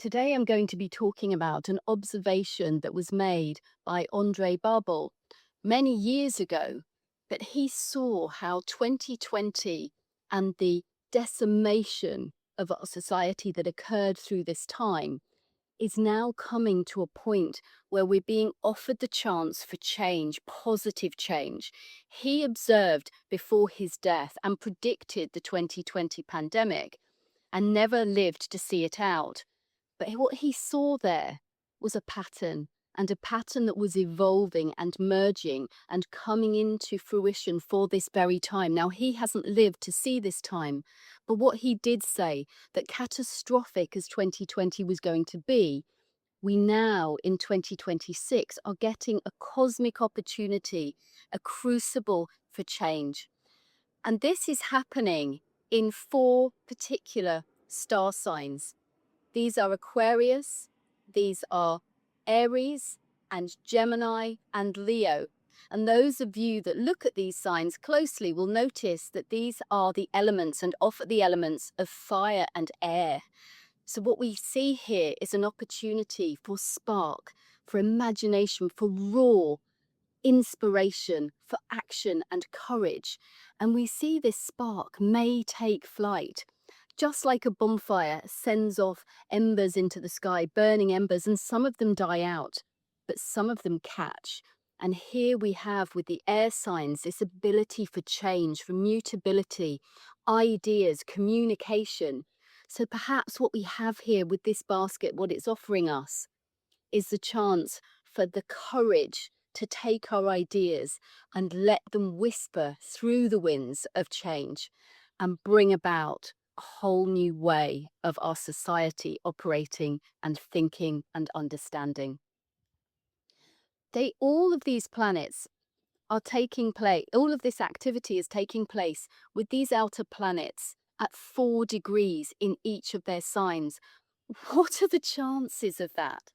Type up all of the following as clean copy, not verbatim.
Today I'm going to be talking about an observation that was made by Barbault many years ago, that he saw how 2020 and the decimation of our society that occurred through this time is now coming to a point where we're being offered the chance for change, positive change. He observed before his death and predicted the 2020 pandemic and never lived to see it out. But what he saw there was a pattern, and a pattern that was evolving and merging and coming into fruition for this very time. Now, he hasn't lived to see this time, but what he did say, that catastrophic as 2020 was going to be, we now in 2026 are getting a cosmic opportunity, a crucible for change. And this is happening in four particular star signs. These are Aquarius, these are Aries, and Gemini, and Leo. And those of you that look at these signs closely will notice that these are the elements and offer the elements of fire and air. So what we see here is an opportunity for spark, for imagination, for raw inspiration, for action and courage. And we see this spark may take flight. Just like a bonfire sends off embers into the sky, burning embers, and some of them die out, but some of them catch. And here we have with the air signs this ability for change, for mutability, ideas, communication. So perhaps what we have here with this basket, what it's offering us, is the chance for the courage to take our ideas and let them whisper through the winds of change and bring about a whole new way of our society operating and thinking and understanding. All of these planets are taking place, all of this activity is taking place with these outer planets at 4 degrees in each of their signs. What are the chances of that?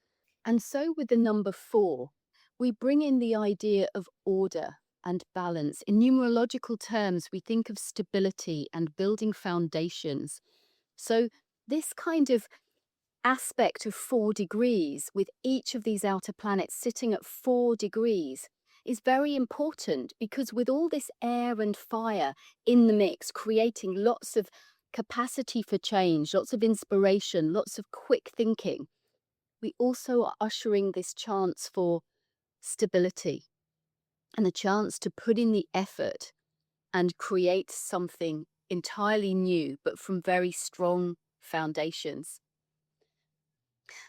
And so with the number 4, we bring in the idea of order and balance. In numerological terms, we think of stability and building foundations. So this kind of aspect of 4 degrees, with each of these outer planets sitting at 4 degrees, is very important, because with all this air and fire in the mix, creating lots of capacity for change, lots of inspiration, lots of quick thinking, we also are ushering this chance for stability and a chance to put in the effort and create something entirely new, but from very strong foundations.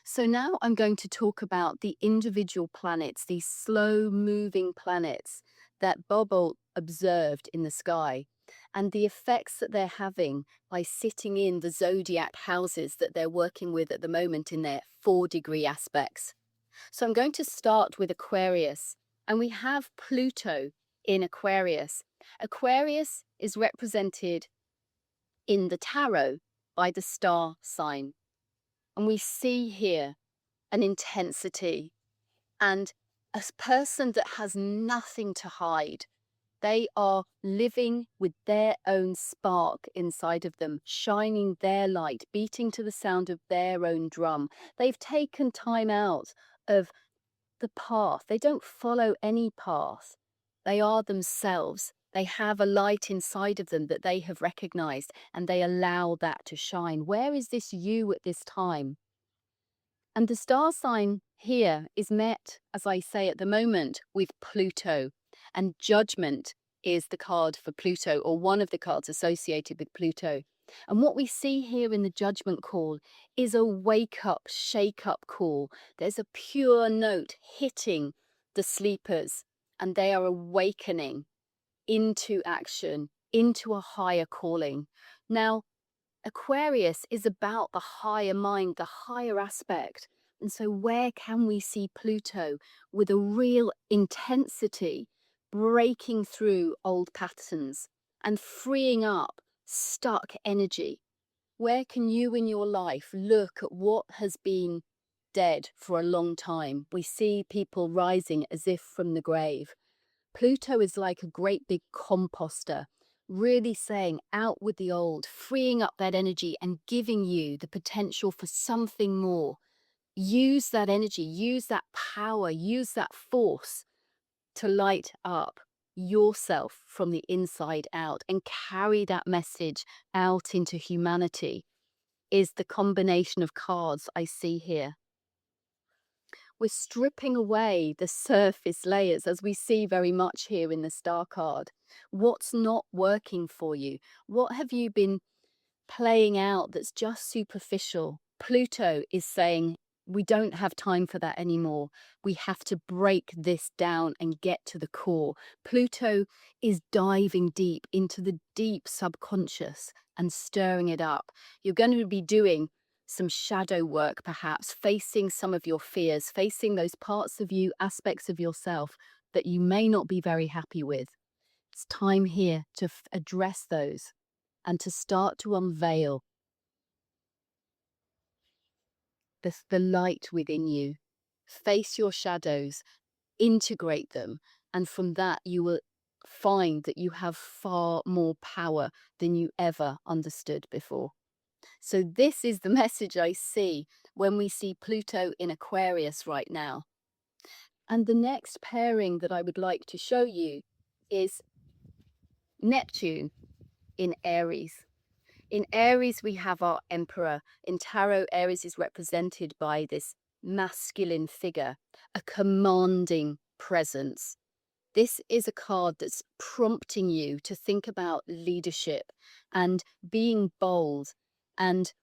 So now I'm going to talk about the individual planets, these slow moving planets that Barbault observed in the sky, and the effects that they're having by sitting in the zodiac houses that they're working with at the moment in their 4-degree aspects. So I'm going to start with Aquarius, and we have Pluto in Aquarius. Aquarius is represented in the tarot by the star sign. And we see here an intensity and a person that has nothing to hide. They are living with their own spark inside of them, shining their light, beating to the sound of their own drum. They've taken time out of the path. They don't follow any path. They are themselves. They have a light inside of them that they have recognized, and they allow that to shine. Where is this you at this time? And the star sign here is met, as I say at the moment, with Pluto. And Judgment is the card for Pluto, or one of the cards associated with Pluto. And what we see here in the Judgment call is a wake up, shake up call. There's a pure note hitting the sleepers, and they are awakening into action, into a higher calling. Now, Aquarius is about the higher mind, the higher aspect. And so where can we see Pluto with a real intensity, breaking through old patterns and freeing up stuck energy? Where can you in your life look at what has been dead for a long time? We see people rising as if from the grave. Pluto is like a great big composter, really saying out with the old, freeing up that energy and giving you the potential for something more. Use that energy, use that power, use that force to light up yourself from the inside out and carry that message out into humanity, is the combination of cards I see here. We're stripping away the surface layers, as we see very much here in the star card. What's not working for you? What have you been playing out that's just superficial? Pluto is saying, we don't have time for that anymore. We have to break this down and get to the core. Pluto is diving deep into the deep subconscious and stirring it up. You're going to be doing some shadow work, perhaps facing some of your fears, facing those parts of you, aspects of yourself that you may not be very happy with. It's time here to address those and to start to unveil the light within you. Face your shadows, integrate them, and from that you will find that you have far more power than you ever understood before. So this is the message I see when we see Pluto in Aquarius right now. And the next pairing that I would like to show you is Neptune in Aries. In Aries, we have our Emperor. In Tarot, Aries is represented by this masculine figure, a commanding presence. This is a card that's prompting you to think about leadership and being bold and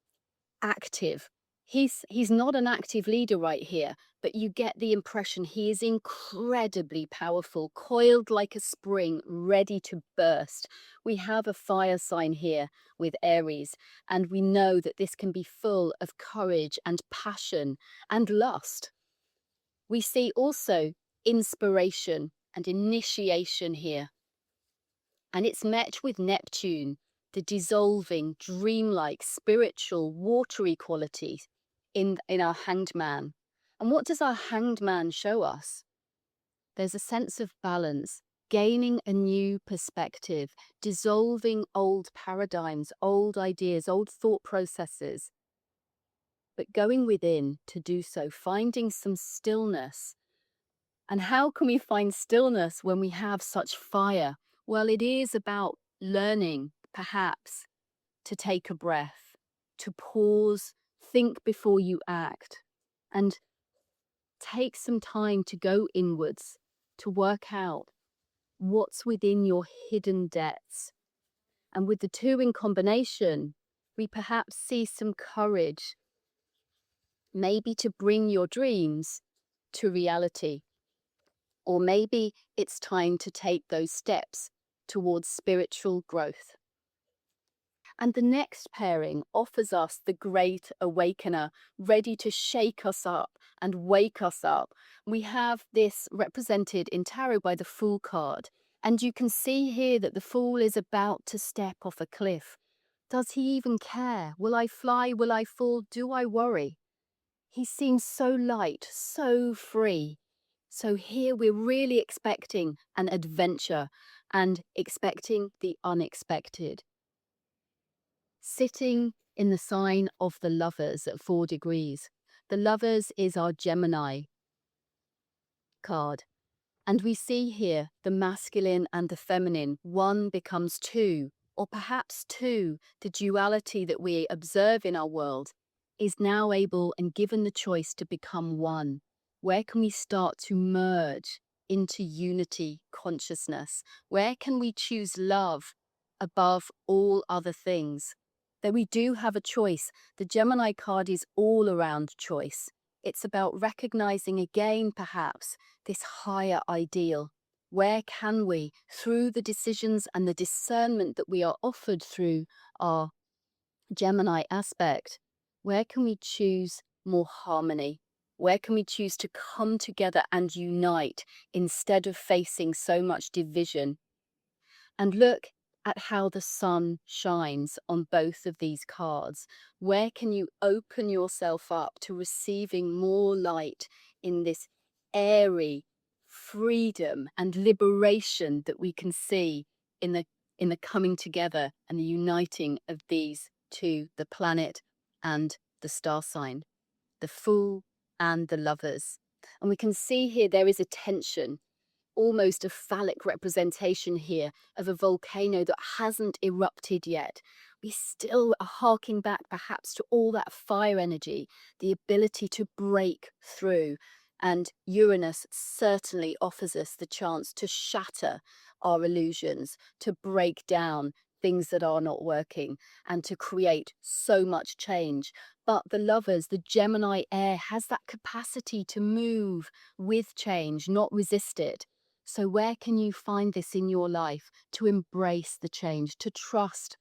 active. He's not an active leader right here, but you get the impression he is incredibly powerful, coiled like a spring, ready to burst. We have a fire sign here with Aries, and we know that this can be full of courage and passion and lust. We see also inspiration and initiation here, and it's met with Neptune, the dissolving, dreamlike, spiritual, watery qualities in our Hanged Man. And what does our Hanged Man show us? There's a sense of balance, gaining a new perspective, dissolving old paradigms, old ideas, old thought processes, but going within to do so, finding some stillness. And how can we find stillness when we have such fire? Well, it is about learning, perhaps, to take a breath, to pause, think before you act, and take some time to go inwards, to work out what's within your hidden depths. And with the two in combination, we perhaps see some courage, maybe to bring your dreams to reality. Or maybe it's time to take those steps towards spiritual growth. And the next pairing offers us the great awakener, ready to shake us up and wake us up. We have this represented in tarot by the Fool card. And you can see here that the Fool is about to step off a cliff. Does he even care? Will I fly? Will I fall? Do I worry? He seems so light, so free. So here we're really expecting an adventure and expecting the unexpected. Sitting in the sign of the Lovers at 4 degrees. The Lovers is our Gemini card. And we see here the masculine and the feminine. One becomes two, or perhaps two. The duality that we observe in our world is now able and given the choice to become one. Where can we start to merge into unity consciousness? Where can we choose love above all other things? That we do have a choice. The Gemini card is all around choice. It's about recognizing again, perhaps, this higher ideal. Where can we, through the decisions and the discernment that we are offered through our Gemini aspect, where can we choose more harmony? Where can we choose to come together and unite instead of facing so much division? And look at how the sun shines on both of these cards. Where can you open yourself up to receiving more light in this airy freedom and liberation that we can see in the in the coming together and the uniting of these two, the planet and the star sign, the Fool and the Lovers. And we can see here there is a tension, almost a phallic representation here of a volcano that hasn't erupted yet. We still are harking back perhaps to all that fire energy, the ability to break through. And Uranus certainly offers us the chance to shatter our illusions, to break down things that are not working, and to create so much change. But the Lovers, the Gemini air, has that capacity to move with change, not resist it. So, where can you find this in your life to embrace the change, to trust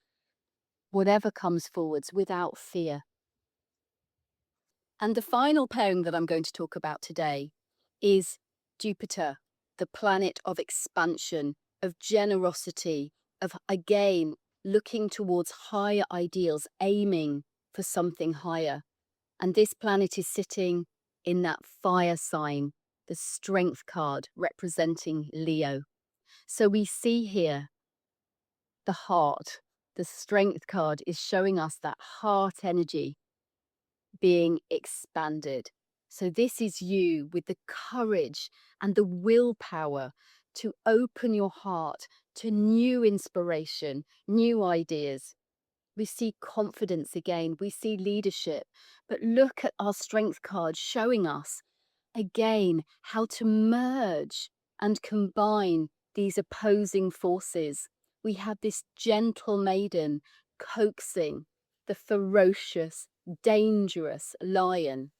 whatever comes forwards without fear? And the final pairing that I'm going to talk about today is Jupiter, the planet of expansion, of generosity, of again looking towards higher ideals, aiming for something higher. And this planet is sitting in that fire sign, the strength card representing Leo. So we see here the heart. The strength card is showing us that heart energy being expanded. So this is you with the courage and the willpower to open your heart to new inspiration, new ideas. We see confidence again, we see leadership, but look at our strength card showing us again how to merge and combine these opposing forces. We have this gentle maiden coaxing the ferocious, dangerous lion.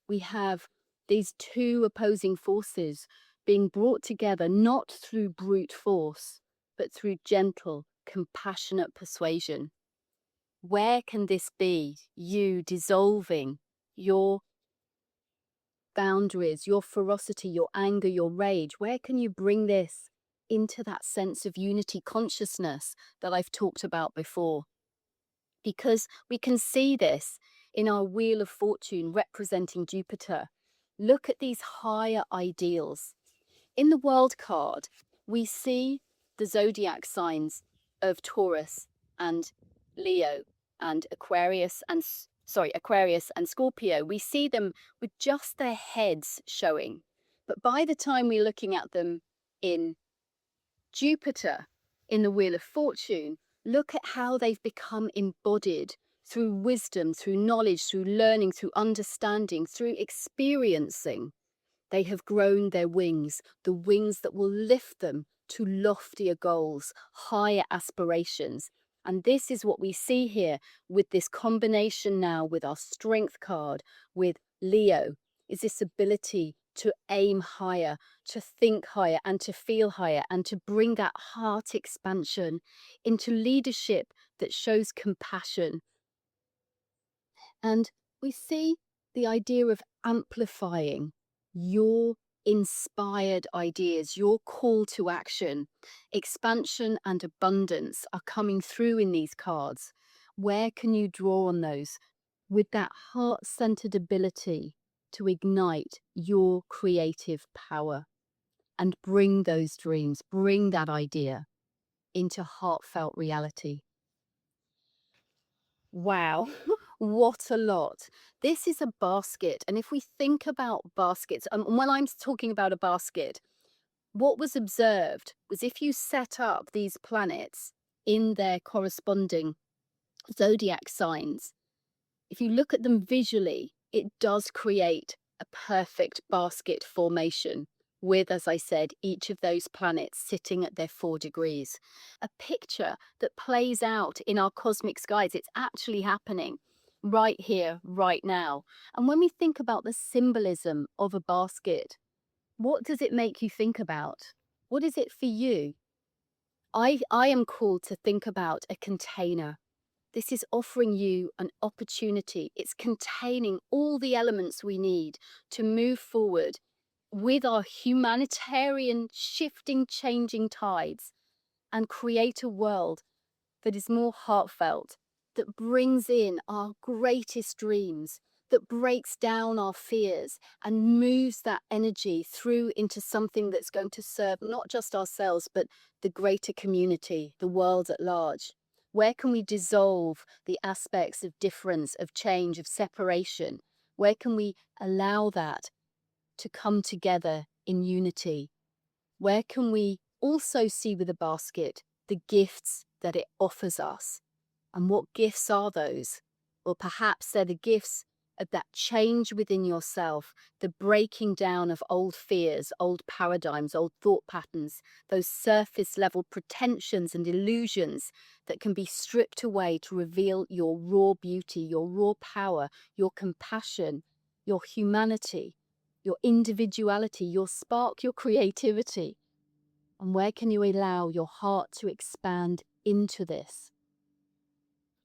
We have these two opposing forces being brought together not through brute force, but through gentle, compassionate persuasion. Where can this be? You dissolving your boundaries, your ferocity, your anger, your rage. Where can you bring this into that sense of unity consciousness that I've talked about before? Because we can see this in our Wheel of Fortune representing Jupiter. Look at these higher ideals. In the world card, we see the zodiac signs of Taurus and Leo and Aquarius and Scorpio. We see them with just their heads showing. But by the time we're looking at them in Jupiter, in the Wheel of Fortune, look at how they've become embodied through wisdom, through knowledge, through learning, through understanding, through experiencing. They have grown their wings, the wings that will lift them to loftier goals, higher aspirations. And this is what we see here with this combination now with our strength card, with Leo, is this ability to aim higher, to think higher, and to feel higher, and to bring that heart expansion into leadership that shows compassion. And we see the idea of amplifying your inspired ideas, your call to action. Expansion and abundance are coming through in these cards. Where can you draw on those with that heart centered ability to ignite your creative power and bring those dreams, bring that idea into heartfelt reality? Wow, what a lot. This is a basket. And if we think about baskets, and when I'm talking about a basket, what was observed was if you set up these planets in their corresponding zodiac signs, if you look at them visually, it does create a perfect basket formation with, as I said, each of those planets sitting at their 4 degrees. A picture that plays out in our cosmic skies. It's actually happening right here, right now. And when we think about the symbolism of a basket, what does it make you think about? What is it for you? I am called to think about a container. This is offering you an opportunity. It's containing all the elements we need to move forward with our humanitarian shifting, changing tides and create a world that is more heartfelt, that brings in our greatest dreams, that breaks down our fears and moves that energy through into something that's going to serve not just ourselves, but the greater community, the world at large? Where can we dissolve the aspects of difference, of change, of separation? Where can we allow that to come together in unity? Where can we also see with the basket the gifts that it offers us? And what gifts are those? Or perhaps they're the gifts of that change within yourself, the breaking down of old fears, old paradigms, old thought patterns, those surface level pretensions and illusions that can be stripped away to reveal your raw beauty, your raw power, your compassion, your humanity, your individuality, your spark, your creativity. And where can you allow your heart to expand into this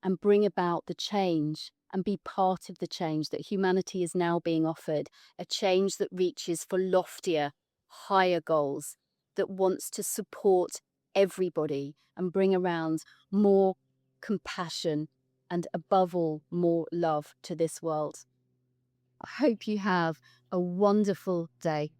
and bring about the change and be part of the change that humanity is now being offered, a change that reaches for loftier, higher goals, that wants to support everybody and bring around more compassion and, above all, more love to this world. I hope you have a wonderful day.